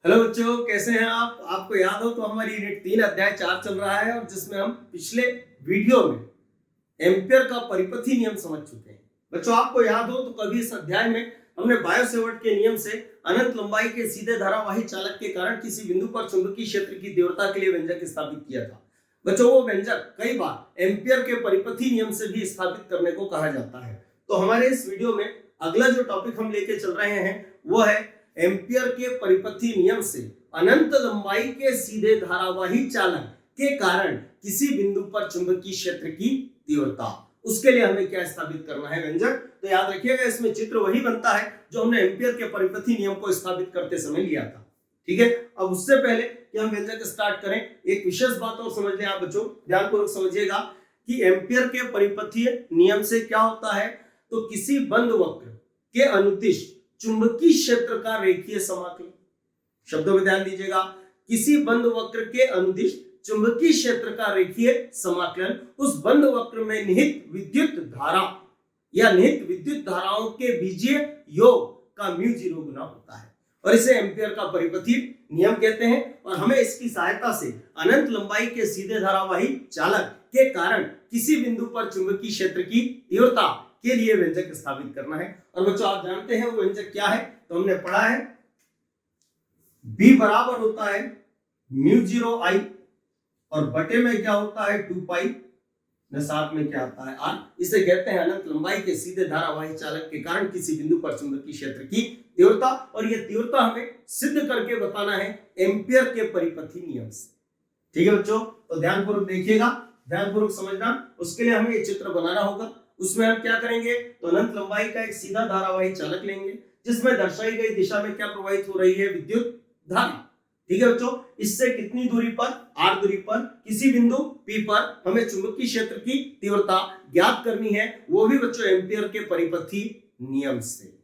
Hello बच्चों, कैसे हैं आप? आपको याद हो तो हमारी यूनिट 3 अध्याय 4 चल रहा है और जिसमें हम पिछले वीडियो में एम्पियर का परिपथी नियम समझ चुके हैं। बच्चों, आपको याद हो तो कभी इस अध्याय में हमने बायो-सेवर्ट के नियम से अनंत लंबाई के सीधे धारावाही चालक के कारण किसी बिंदु पर चुंबकीय क्षेत्र की तीव्रता के लिए व्यंजक स्थापित किया था। बच्चों, वो व्यंजक कई बार एम्पियर के परिपथी नियम से भी स्थापित करने को कहा जाता है। तो हमारे इस वीडियो में अगला जो टॉपिक हम लेके चल रहे हैं वो है एम्पियर के परिपथी नियम से अनंत लंबाई के सीधे धारावाही चालक के कारण किसी बिंदु पर चुंबकीय क्षेत्र की तीव्रता, उसके लिए हमें क्या स्थापित करना है व्यंजक। तो याद रखिएगा, इसमें चित्र वही बनता है जो हमने एम्पियर के परिपथी नियम को स्थापित करते समय लिया था। ठीक है, अब उससे पहले कि हम व्यंजक स्टार्ट करें, एक विशेष बात और समझ लें आप बच्चों, ध्यानपूर्वक समझिएगा कि एम्पियर के परिपथीय नियम से क्या होता है। तो किसी बंद वक्र के अनुदिश चुंबकीय क्षेत्र का रेखीय समाकलन, शब्दों में ध्यान दीजिएगा, किसी बंद वक्र के अनुदिश चुंबकीय क्षेत्र का रेखीय समाकलन उस बंद वक्र में निहित विद्युत धारा या निहित विद्युत धाराओं के बीजीय योग का μ0 गुना होता है और इसे एम्पियर का परिपथी नियम कहते हैं। और हमें इसकी सहायता से अनंत लंबाई के सीधे धारावाही चालक के कारण किसी बिंदु पर चुंबकीय क्षेत्र की तीव्रता के लिए व्यंजक स्थापित करना है। और बच्चों, आप जानते हैं वो व्यंजक क्या है, तो हमने पढ़ा है B बराबर होता है μ0I और बटे में क्या होता है 2π, साथ में क्या आता है R। इसे कहते हैं अनंत लंबाई के सीधे धारावाही चालक के कारण किसी बिंदु पर चुंबकीय क्षेत्र की तीव्रता। और यह तीव्रता हमें सिद्ध करके बताना है एम्पियर के परिपथी नियम से। ठीक है बच्चों, तो ध्यानपूर्वक देखिएगा, ध्यानपूर्वक समझना। उसके लिए हमें ये चित्र बनाना होगा। उसमें हम क्या करेंगे, तो अनंत लंबाई का एक सीधा धारावाही चालक लेंगे जिसमें दर्शाई गई दिशा में क्या प्रवाहित हो रही है, विद्युत धारा। ठीक है बच्चों, इससे कितनी दूरी पर, r दूरी पर किसी बिंदु P पर हमें चुंबकीय क्षेत्र की तीव्रता ज्ञात करनी है, वो भी बच्चों एम्पियर के परिपथी नियम से।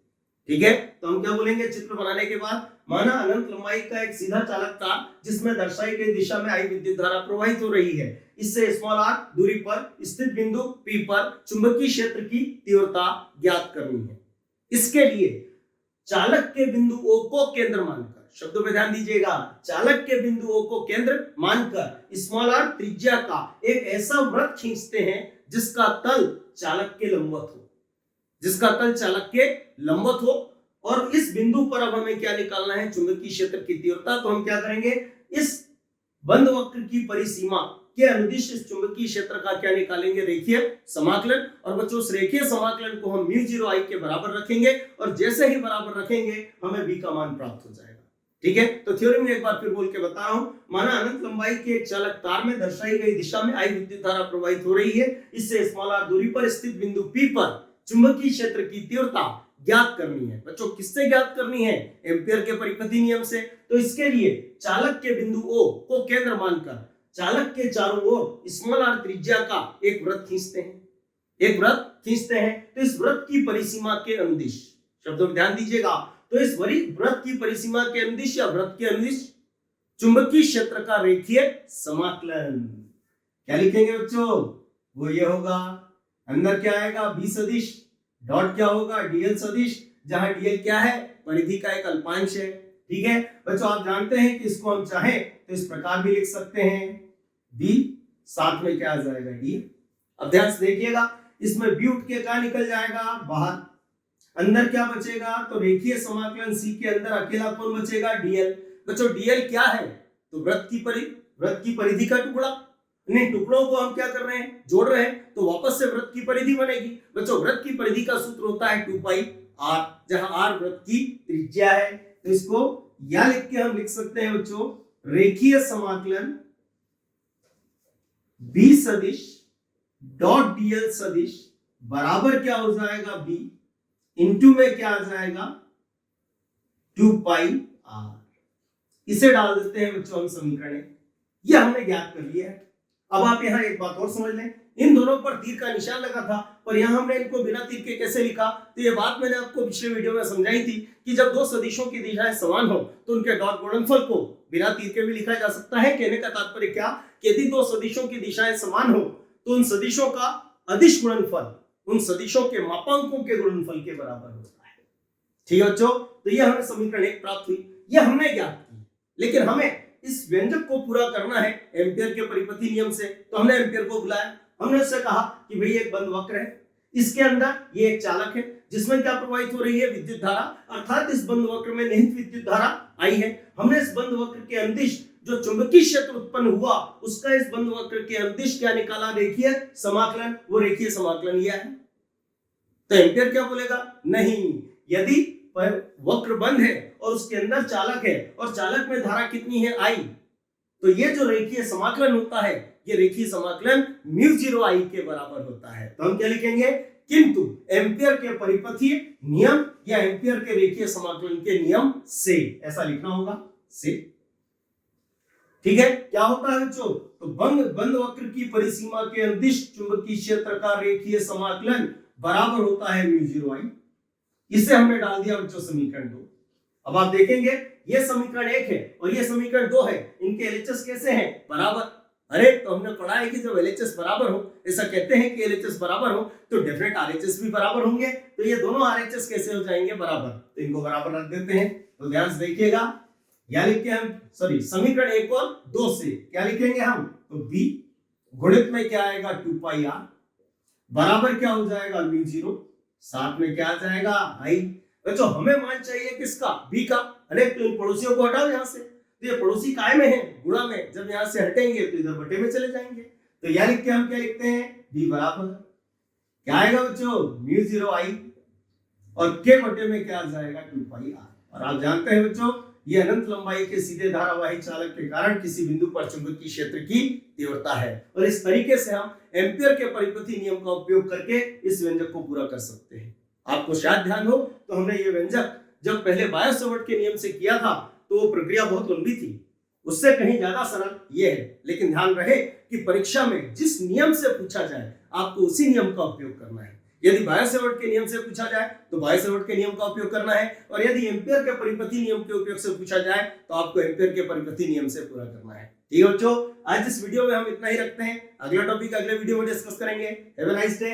ठीक है, तो हम क्या बोलेंगे चित्र बनाने के बाद, माना अनंत लंबाई का एक सीधा चालक तार जिसमें दर्शाई गई दिशा में I विद्युत धारा प्रवाहित हो रही है, इससे r दूरी पर स्थित बिंदु P पर चुंबकीय क्षेत्र की तीव्रता ज्ञात करनी है। इसके लिए चालक के बिंदु O को केंद्र मानकर, शब्दों पे ध्यान दीजिएगा, चालक के बिंदु O को केंद्र मानकर r त्रिज्या का एक ऐसा वृत्त खींचते हैं जिसका तल चालक के लंबवत हो, जिसका तल चालक के लंबवत हो। और इस बिंदु पर अब हमें क्या निकालना है, चुंबकीय क्षेत्र की तीव्रता। तो हम क्या करेंगे, इस बंद वक्र की परिसीमा के अनुदिश इस चुंबकीय क्षेत्र का क्या निकालेंगे, रेखीय समाकलन। और बच्चों, उस रेखीय समाकलन को हम μ0I के बराबर रखेंगे और जैसे ही बराबर रखेंगे हमें b का मान प्राप्त हो जाएगा। ठीक है, तो थ्योरी में एक बार फिर बोल के बता रहा हूं, माना अनंत लंबाई के एक चालक तार में दर्शाई गई दिशा में I विद्युत धारा प्रवाहित हो रही है, इससे r दूरी पर स्थित बिंदु P पर चुंबकीय क्षेत्र की तीव्रता ज्ञात करनी है। बच्चों, किससे ज्ञात करनी है, एम्पियर के परिपथी नियम से। तो इसके लिए चालक के बिंदु O को केंद्र मानकर चालक के चारों ओर r त्रिज्या का एक वृत्त खींचते हैं, एक वृत्त खींचते हैं। तो इस वृत्त की परिसीमा के अनुदिश, शब्दों में ध्यान दीजिएगा, तो इस वृत्त की परिसीमा के अनुदिश या वृत्त के अनुदिश चुंबकीय क्षेत्र का रेखीय समाकलन क्या लिखेंगे बच्चों, वो ये होगा, अंदर क्या आएगा b सदिश, डॉट क्या होगा dl सदिश, जहां dl क्या है, परिधि का एक अल्पांश है। ठीक है बच्चों, आप जानते हैं कि इसको हम चाहें तो इस प्रकार भी लिख सकते हैं, b साथ में क्या आ जाएगा d। अब ध्यान से देखिएगा, इसमें b उठ के क्या निकल जाएगा बाहर, अंदर क्या बचेगा, तो रेखीय समाकलन c के अंदर अकेला कौन बचेगा, dl। बच्चों, dl क्या है, तो वृत्त की परिधि का टुकड़ा, इन टुकड़ों को हम क्या कर रहे हैं, जोड़ रहे हैं, तो वापस से वृत्त की परिधि बनेगी। बच्चों, वृत्त की परिधि का सूत्र होता है 2πr, जहां r वृत्त की त्रिज्या है। तो इसको या लिख के हम लिख सकते हैं बच्चों, रेखीय समाकलन b सदिश डॉट dl सदिश बराबर क्या हो जाएगा, b इंटू में क्या आ जाएगा 2πr। इसे डाल देते हैं बच्चों हम समीकरण, ये हमने ज्ञात कर लिया है। अब आप यहाँ एक बात और समझ लें, इन दोनों पर तीर का निशान लगा था, पर यहाँ हमने इनको बिना तीर के कैसे लिखा, तो ये बात मैंने आपको पिछले वीडियो में समझाई थी कि जब दो सदिशों की दिशाएं समान हो तो उनके डॉट गुणनफल को बिना तीर के भी लिखा जा सकता है। कहने का तात्पर्य क्या, कि यदि दो सदिशों की दिशाएं समान हो तो उन सदिशों का अदिश गुणनफल उन सदिशों के मापांकों के गुणनफल के बराबर होता है। ठीक है बच्चों, तो ये हमें समीकरण 1 प्राप्त हुई, ये हमने ज्ञात की। लेकिन हमें इस व्यंजक को पूरा करना है एम्पियर के परिपथी नियम से। तो हमने एम्पियर को बुलाया, हमने उससे कहा कि भाई एक बंद वक्र है, इसके अंदर ये एक चालक है जिसमें क्या प्रवाहित हो रही है, विद्युत धारा, अर्थात इस बंद वक्र में निहित विद्युत धारा आई है। हमने इस बंद वक्र के अंदिश जो चुंबकीय क्षेत्र उत्पन्न हुआ उसका इस बंद वक्र के अंदिश क्या निकाला, रेखीय समाकलन। वो रेखीय समाकलन यह है। तो एम्पियर क्या बोलेगा, नहीं, यदि वक्र बंद है और उसके अंदर चालक है और चालक में धारा कितनी है, आई, तो ये जो रेखीय समाकलन होता है ये रेखीय समाकलन μ0 I के बराबर होता है। तो हम क्या लिखेंगे, किंतु एम्पियर के परिपथीय नियम या एम्पियर के रेखीय समाकलन के नियम से, ऐसा लिखना होगा, से। ठीक है, क्या होता है बच्चों, तो बंद वक्र की परिसीमा के अंदिश चुंबकीय क्षेत्र का रेखीय समाकलन बराबर होता है μ0 I। इसे हमने डाल दिया बच्चों समीकरण 2। अब आप देखेंगे ये समीकरण 1 है और ये समीकरण 2 है, इनके LHS कैसे हैं, बराबर। अरे तो हमने पढ़ा है कि जब LHS बराबर हो, ऐसा कहते हैं कि LHS बराबर हो तो डेफिनेट RHS भी बराबर होंगे। तो ये दोनों RHS कैसे हो जाएंगे, बराबर। तो इनको बराबर रख देते हैं। तो ध्यान से देखिएगा, या लिख के हम समीकरण 1 और 2 से क्या लिखेंगे हम, तो b गुणित में क्या आएगा 2πr बराबर क्या हो जाएगा μ0, साथ में क्या आ जाएगा I। बच्चों हमें मान चाहिए किसका, b का। अरे तो इन पड़ोसियों को हटाओ यहाँ से, तो ये पड़ोसी काय में है, गुणा में, जब यहाँ से हटेंगे तो इधर बटे में चले जाएंगे। तो यह लिख के हम क्या लिखते हैं, b बराबर क्या आएगा बच्चों, μ0 I और k बटे में क्या आ जाएगा 2πr। और आप जानते हैं बच्चों ये अनंत लंबाई के सीधे धारावाही चालक के कारण किसी बिंदु पर चुंबकीय क्षेत्र की तीव्रता है। और इस तरीके से हम एम्पियर के परिपथी नियम का उपयोग करके इस व्यंजक को पूरा कर सकते हैं। आपको शायद ध्यान हो तो हमने ये व्यंजक जब पहले बायो-सावर्ट के नियम से किया था तो वो प्रक्रिया बहुत लंबी थी, उससे कहीं ज्यादा सरल ये है। लेकिन ध्यान रहे कि परीक्षा में जिस नियम से पूछा जाए आपको उसी नियम का उपयोग करना है। यदि बायो-सावर्ट के नियम से पूछा जाए तो बायो-सावर्ट के नियम का उपयोग करना है, और यदि एम्पियर के परिपथी नियम के उपयोग से पूछा जाए तो आपको एम्पियर के परिपथी नियम से पूरा करना है। ठीक है बच्चों, आज इस वीडियो में हम इतना ही रखते हैं। अगला टॉपिक अगले वीडियो में डिस्कस करेंगे। Have a nice day.